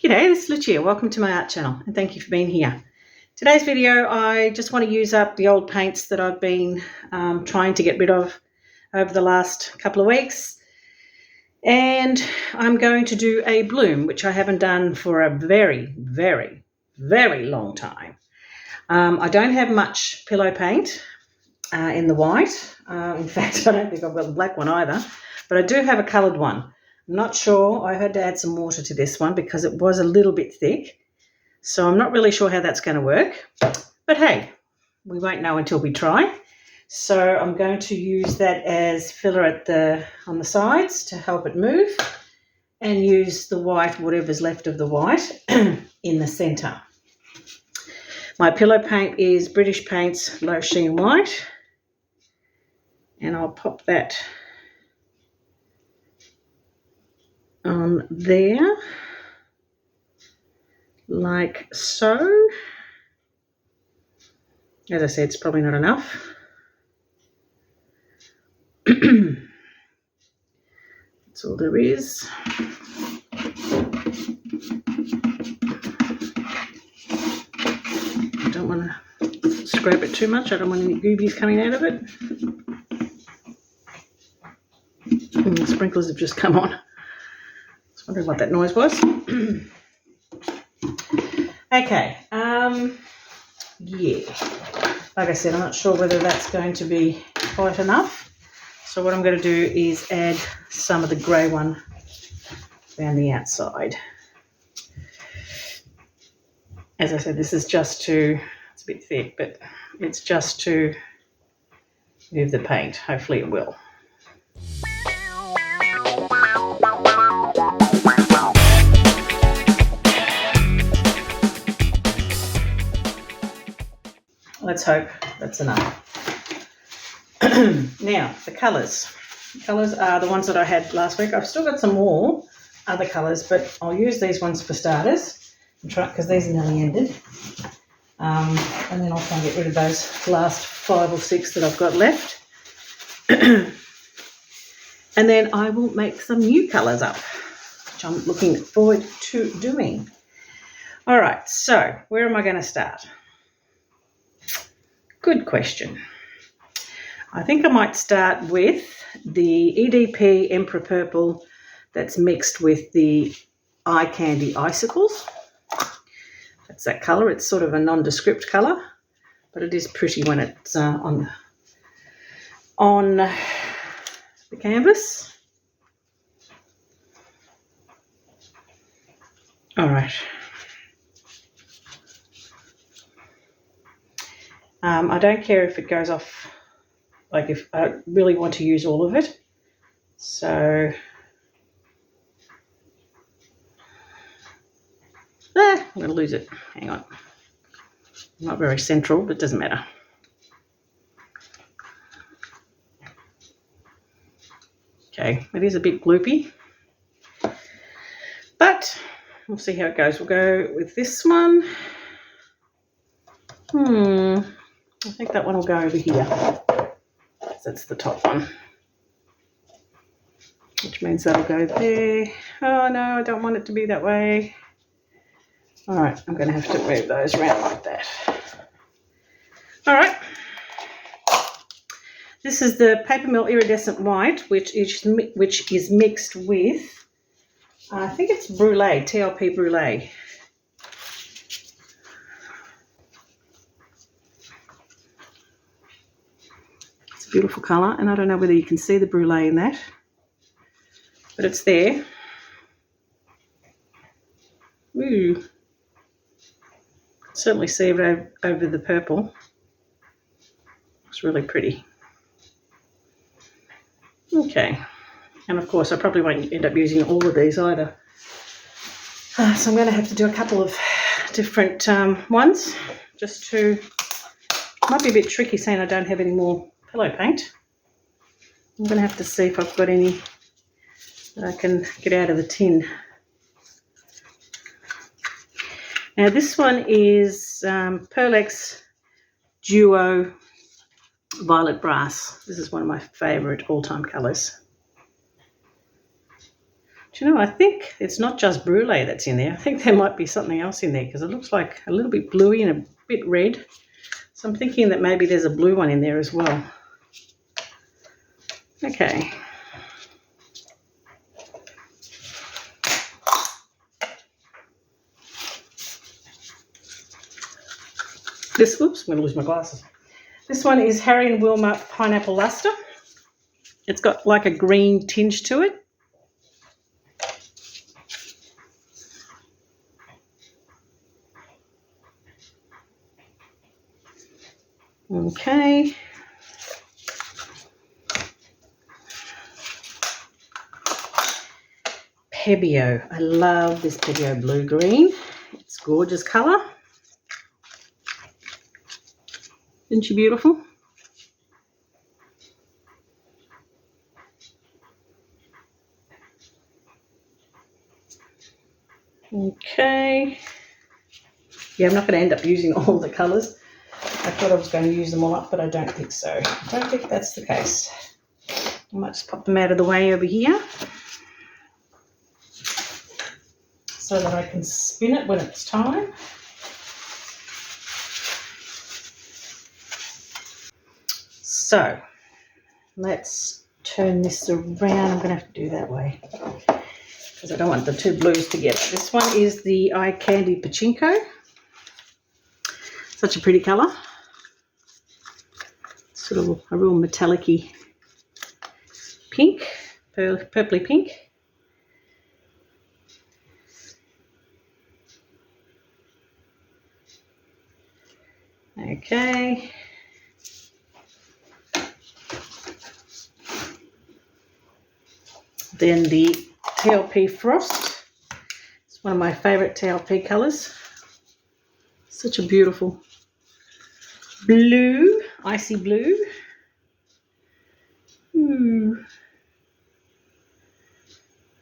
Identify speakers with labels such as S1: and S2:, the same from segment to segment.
S1: G'day, this is Lucia. Welcome to my art channel and thank you for being here. Today's video, I just want to use up the old paints that I've been trying to get rid of over the last couple of weeks. And I'm going to do a bloom, which I haven't done for a very, very, very long time. I don't have much pillow paint in the white. In fact, I don't think I've got the black one either, but I do have a coloured one. I'm not sure. I had to add some water to this one because it was a little bit thick. So I'm not really sure how that's going to work. But hey, we won't know until we try. So I'm going to use that as filler on the sides to help it move, and use the white, whatever's left of the white, in the centre. My pillow paint is British Paints Low Sheen White. And I'll pop that on there, like so. As I said, it's probably not enough. That's all there is. I don't want to scrape it too much. I don't want any goobies coming out of it. The sprinklers have just come on. I was wondering what that noise was. Okay, yeah, like I said, I'm not sure whether that's going to be quite enough. So what I'm going to do is add some of the grey one around the outside. As I said, this is just to, it's a bit thick, but it's just to move the paint. Hopefully it will. Let's hope that's enough. Now, the colours. The colours are the ones that I had last week. I've still got some more other colours, but I'll use these ones for starters, because these are nearly ended. And then I'll try and get rid of those last 5 or 6 that I've got left. And then I will make some new colours up, which I'm looking forward to doing. All right, so where am I going to start? Good question. I think I might start with the EDP Emperor Purple that's mixed with the Eye Candy Icicles. That's that colour. It's sort of a nondescript colour, but it is pretty when it's on the canvas. All right. I don't care if it goes off, like if I really want to use all of it. So, I'm going to lose it. Hang on. Not very central, but it doesn't matter. Okay, it is a bit gloopy, but we'll see how it goes. We'll go with this one. I think that one will go over here. That's the top one, which means that'll go there. Oh no, I don't want it to be that way. All right, I'm going to have to move those around like that. All right. This is the Papermill Iridescent White, which is mixed with, I think it's Brulee, TLP Brulee. Beautiful colour, and I don't know whether you can see the brulee in that, but it's there. Ooh, certainly see it over the purple. It's really pretty. Okay, and of course I probably won't end up using all of these either, so I'm going to have to do a couple of different ones, just to, might be a bit tricky saying I don't have any more pillow paint. I'm going to have to see if I've got any that I can get out of the tin. Now this one is Pearlex Duo Violet Brass. This is one of my favourite all-time colours. Do you know, I think it's not just Brulee that's in there. I think there might be something else in there because it looks like a little bit bluey and a bit red. So I'm thinking that maybe there's a blue one in there as well. Okay. Oops, I'm going to lose my glasses. This one is Harry and Wilma Pineapple Lustre. It's got like a green tinge to it. Okay. Pebeo. I love this Pebeo blue-green. It's a gorgeous colour. Isn't she beautiful? Okay. Yeah, I'm not going to end up using all the colours. I thought I was going to use them all up, but I don't think so. I don't think that's the case. I might just pop them out of the way over here so that I can spin it when it's time. So let's turn this around. I'm going to have to do that way because I don't want the two blues together. This one is the Eye Candy Pachinko. Such a pretty colour. Sort of a real metallic-y pink, purpley pink. Okay. Then the TLP Frost. It's one of my favourite TLP colours. Such a beautiful blue, icy blue. Ooh.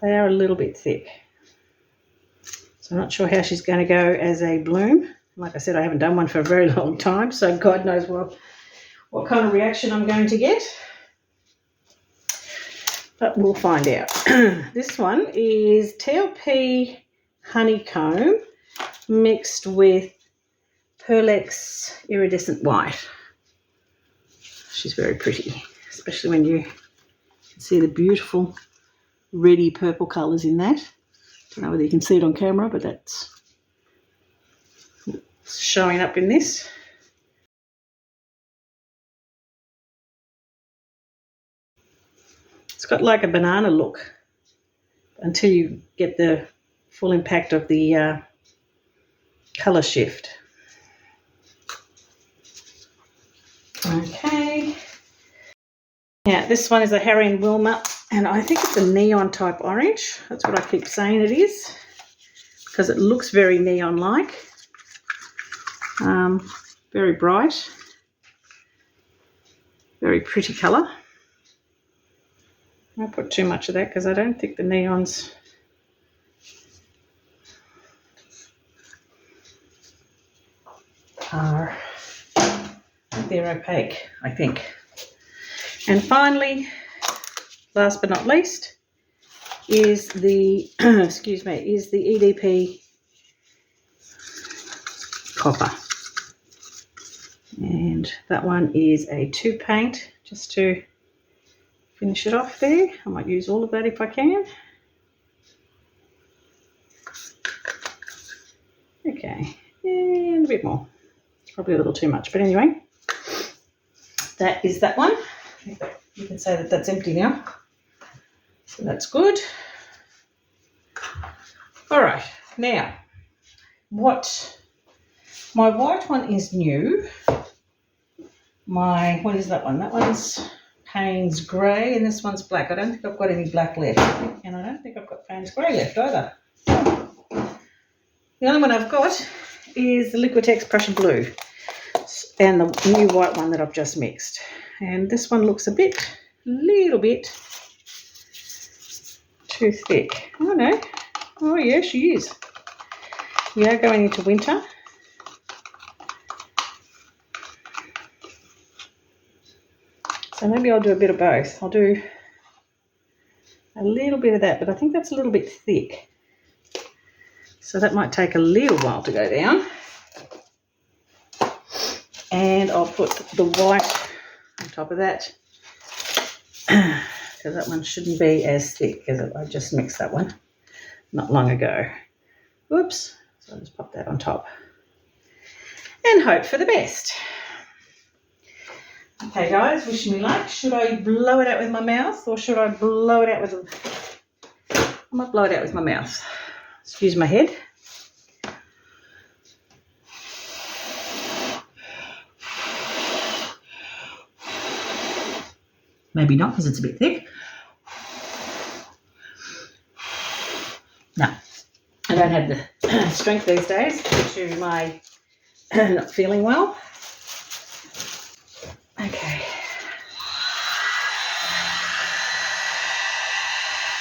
S1: They are a little bit thick. So I'm not sure how she's going to go as a bloom. Like I said, I haven't done one for a very long time, so God knows what kind of reaction I'm going to get. But we'll find out. This one is TLP Honeycomb mixed with Pearlex Iridescent White. She's very pretty, especially when you can see the beautiful reddy purple colours in that. Don't know whether you can see it on camera, but that's showing up in this. It's got like a banana look until you get the full impact of the colour shift. Okay. Now this one is a Harry and Wilma, and I think it's a neon type orange. That's what I keep saying it is, because it looks very neon-like. Very bright. Very pretty colour. I won't put too much of that because I don't think the neons are, they're opaque, I think. And finally, last but not least, is the excuse me, is the EDP Copper. And that one is a 2-paint, just to finish it off there. I might use all of that if I can. Okay, and a bit more. Probably a little too much, but anyway, that is that one. You can say that that's empty now. So that's good. All right, now, my white one is new. What is that one? That one's Taubmans Grey, and this one's black. I don't think I've got any black left, and I don't think I've got Taubmans Grey left either. The only one I've got is the Liqitex Prussian Blue and the new white one that I've just mixed. And this one looks a little bit too thick. Oh no. Oh yeah, she is. We are going into winter. So maybe I'll do a bit of both. I'll do a little bit of that, but I think that's a little bit thick. So that might take a little while to go down. And I'll put the white on top of that, because that one shouldn't be as thick, because I just mixed that one not long ago. Whoops. So I'll just pop that on top and hope for the best. Okay guys, wish me luck. Should I blow it out with my mouth, or should I blow it out with I might blow it out with my mouth. Excuse my head. Maybe not, because it's a bit thick. No, I don't have the strength these days due to my not feeling well. Okay.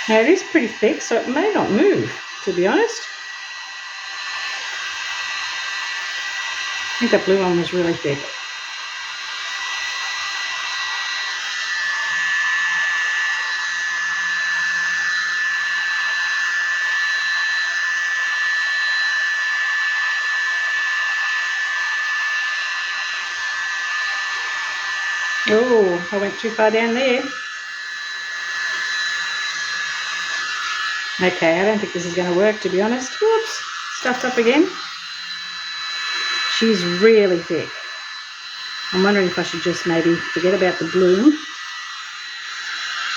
S1: Now it is pretty thick, so it may not move, to be honest. I think that blue one was really thick. Oh, I went too far down there. Okay, I don't think this is going to work, to be honest. Whoops, stuffed up again. She's really thick. I'm wondering if I should just maybe forget about the bloom.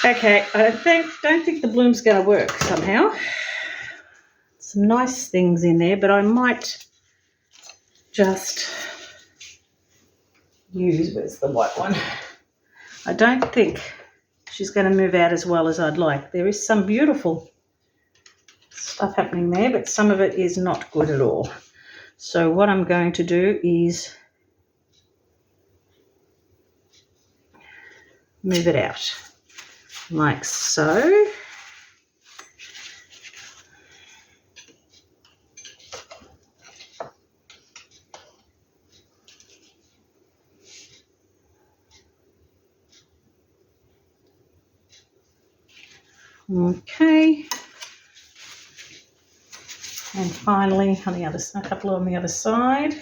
S1: Okay, I don't think the bloom's going to work somehow. Some nice things in there, but I might just use, where's the white one? I don't think she's going to move out as well as I'd like. There is some beautiful stuff happening there, but some of it is not good at all. So what I'm going to do is move it out like so. Okay, and finally on the other side, a couple on the other side.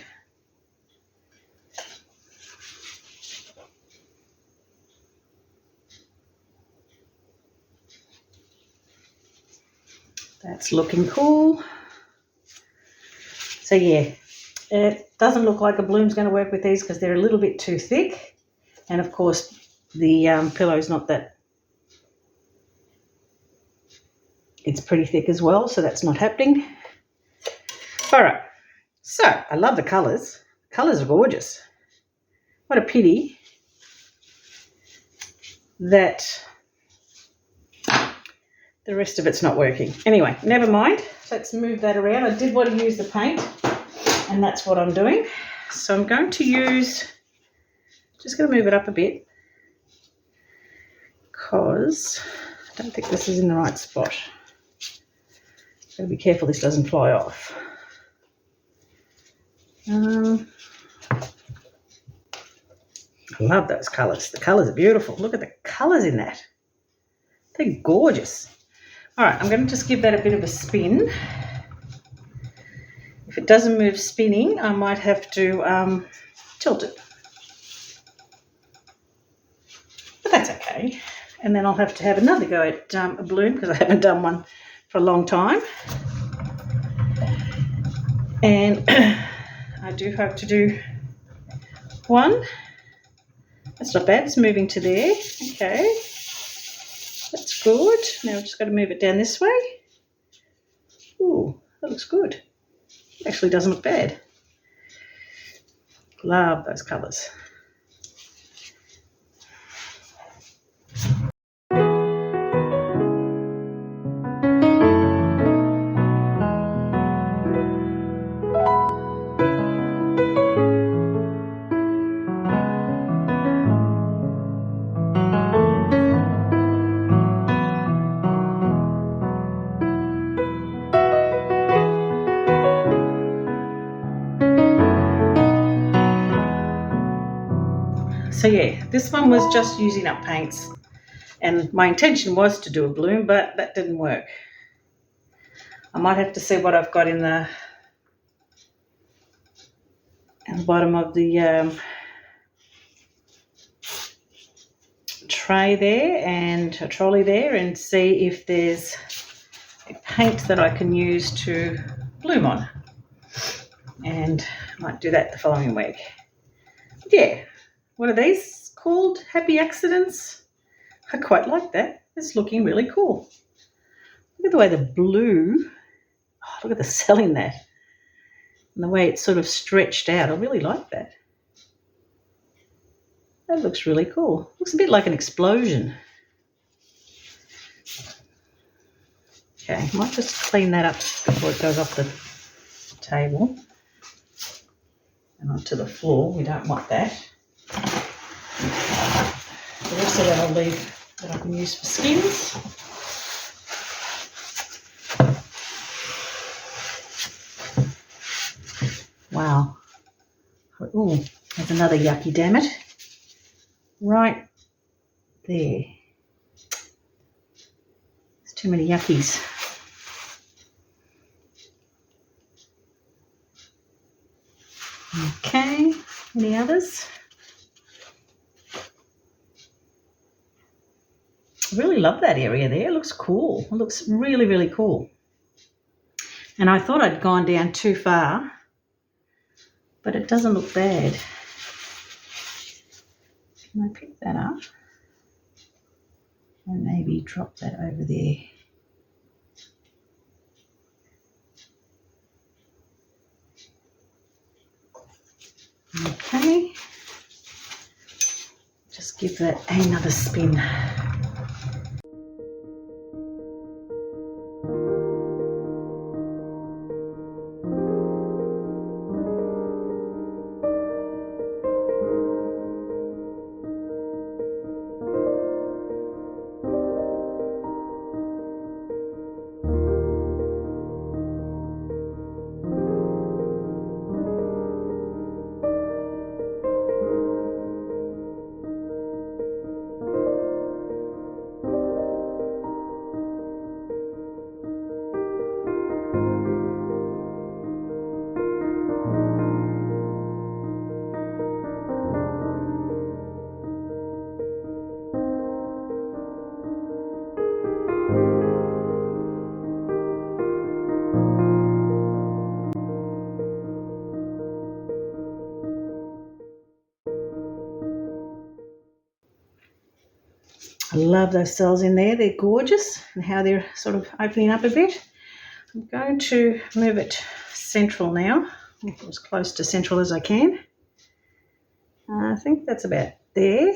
S1: That's looking cool. So yeah, it doesn't look like a bloom's going to work with these because they're a little bit too thick, and of course the pillow's not that. It's pretty thick as well, so that's not happening. All right, so I love the colours. Colours are gorgeous. What a pity that the rest of it's not working. Anyway, never mind. Let's move that around. I did want to use the paint, and that's what I'm doing. So I'm going to use, just going to move it up a bit because I don't think this is in the right spot. Got to be careful this doesn't fly off. I love those colours. The colours are beautiful. Look at the colours in that. They're gorgeous. All right, I'm going to just give that a bit of a spin. If it doesn't move spinning, I might have to tilt it. But that's okay. And then I'll have to have another go at a bloom because I haven't done one for a long time. And I do hope to do one. That's not bad. It's moving to there. Okay. That's good. Now we've just got to move it down this way. Ooh, that looks good. It actually doesn't look bad. Love those colours. So yeah, this one was just using up paints. And my intention was to do a bloom, but that didn't work. I might have to see what I've got in the bottom of the tray there and a trolley there, and see if there's a paint that I can use to bloom on. And I might do that the following week. Yeah, what are these called? Happy Accidents? I quite like that. It's looking really cool. Look at the way the blue, oh, look at the cell in that. And the way it's sort of stretched out. I really like that. That looks really cool. Looks a bit like an explosion. Okay, I might just clean that up before it goes off the table and onto the floor. We don't want that. The rest of that I'll leave that I can use for skins. Wow. Oh, there's another yucky, damn it. Right there. There's too many yuckies. Okay, any others? I really love that area there. It looks cool. It looks really, really cool. And I thought I'd gone down too far, but it doesn't look bad. Can I pick that up and maybe drop that over there? Okay, just give that another spin. I love those cells in there. They're gorgeous and how they're sort of opening up a bit. I'm going to move it central now, as close to central as I can. I think that's about there.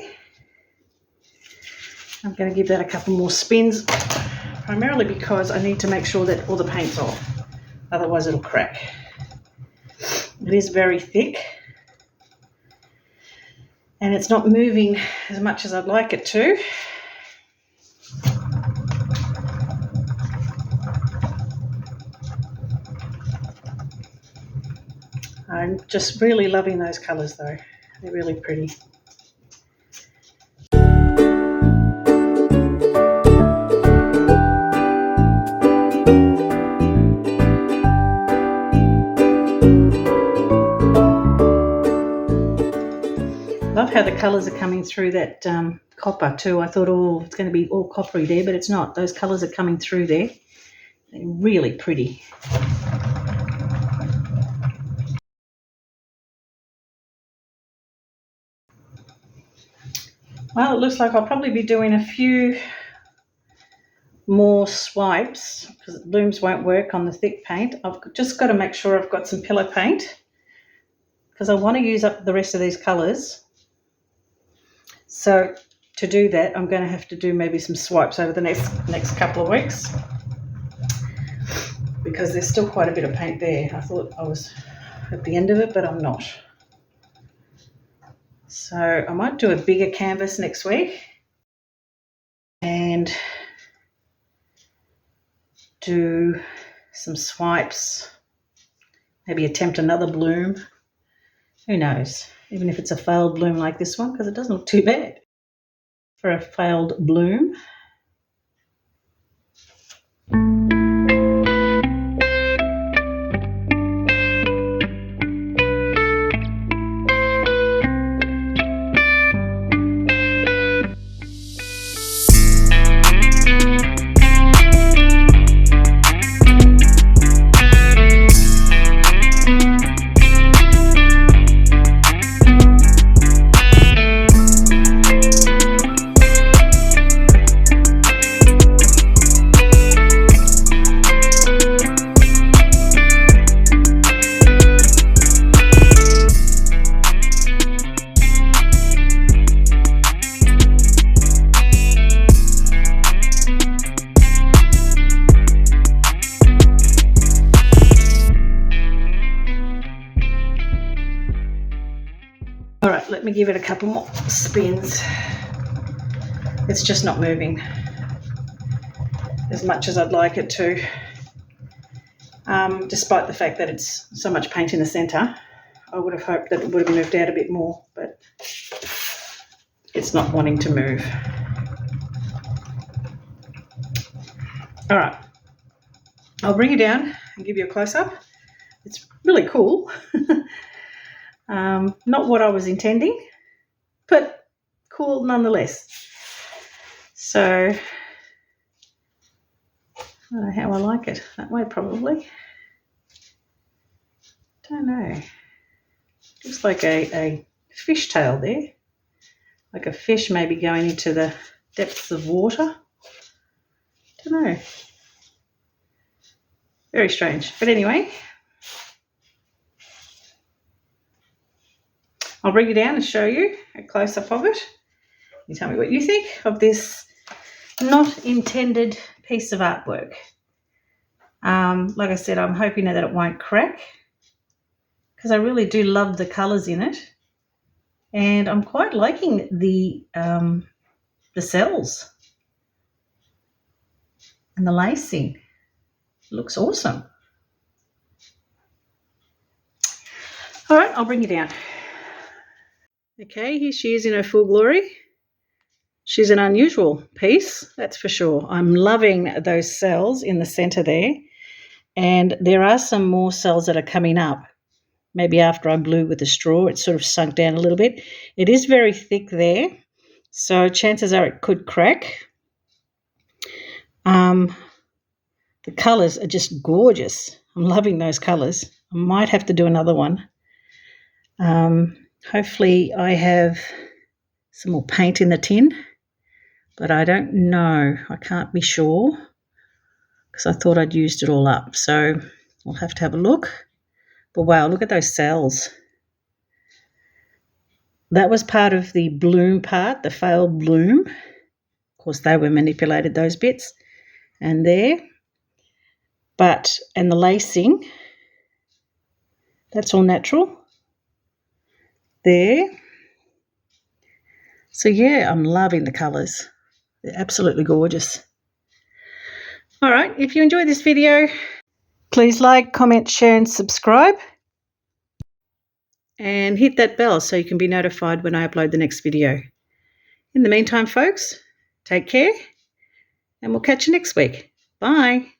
S1: I'm going to give that a couple more spins, primarily because I need to make sure that all the paint's off, otherwise it'll crack. It is very thick and it's not moving as much as I'd like it to. I'm just really loving those colours though. They're really pretty. Love how the colours are coming through that copper too. I thought, oh, it's going to be all coppery there, but it's not. Those colours are coming through there. They're really pretty. Well, it looks like I'll probably be doing a few more swipes because blooms won't work on the thick paint. I've just got to make sure I've got some pillow paint because I want to use up the rest of these colours. So to do that, I'm going to have to do maybe some swipes over the next couple of weeks because there's still quite a bit of paint there. I thought I was at the end of it, but I'm not. So I might do a bigger canvas next week and do some swipes, maybe attempt another bloom. Who knows? Even if it's a failed bloom like this one, because it doesn't look too bad. for a failed bloom. All right, let me give it a couple more spins. It's just not moving as much as I'd like it to, despite the fact that it's so much paint in the centre. I would have hoped that it would have moved out a bit more, but it's not wanting to move. All right, I'll bring it down and give you a close-up. It's really cool. Not what I was intending, but cool nonetheless. So I don't know how I like it. That way probably. Don't know. Looks like a fish tail there. Like a fish maybe going into the depths of water. Don't know. Very strange. But anyway, I'll bring it down and show you a close-up of it. You tell me what you think of this not intended piece of artwork. Like I said, I'm hoping that it won't crack because I really do love the colours in it. And I'm quite liking the cells and the lacing. It looks awesome. All right, I'll bring you down. Okay, here she is in her full glory. She's an unusual piece, that's for sure. I'm loving those cells in the centre there. And there are some more cells that are coming up. Maybe after I blew with the straw, it's sort of sunk down a little bit. It is very thick there, so chances are it could crack. The colours are just gorgeous. I'm loving those colours. I might have to do another one. Hopefully I have some more paint in the tin, but I don't know. I can't be sure because I thought I'd used it all up. So I'll have to have a look. But wow, look at those cells. That was part of the bloom part, the failed bloom. Of course, they were manipulated, those bits. And there. And the lacing, that's all natural. There. So yeah, I'm loving the colours. They're absolutely gorgeous. All right, if you enjoyed this video, please like, comment, share and subscribe. And hit that bell so you can be notified when I upload the next video. In the meantime, folks, take care and we'll catch you next week. Bye.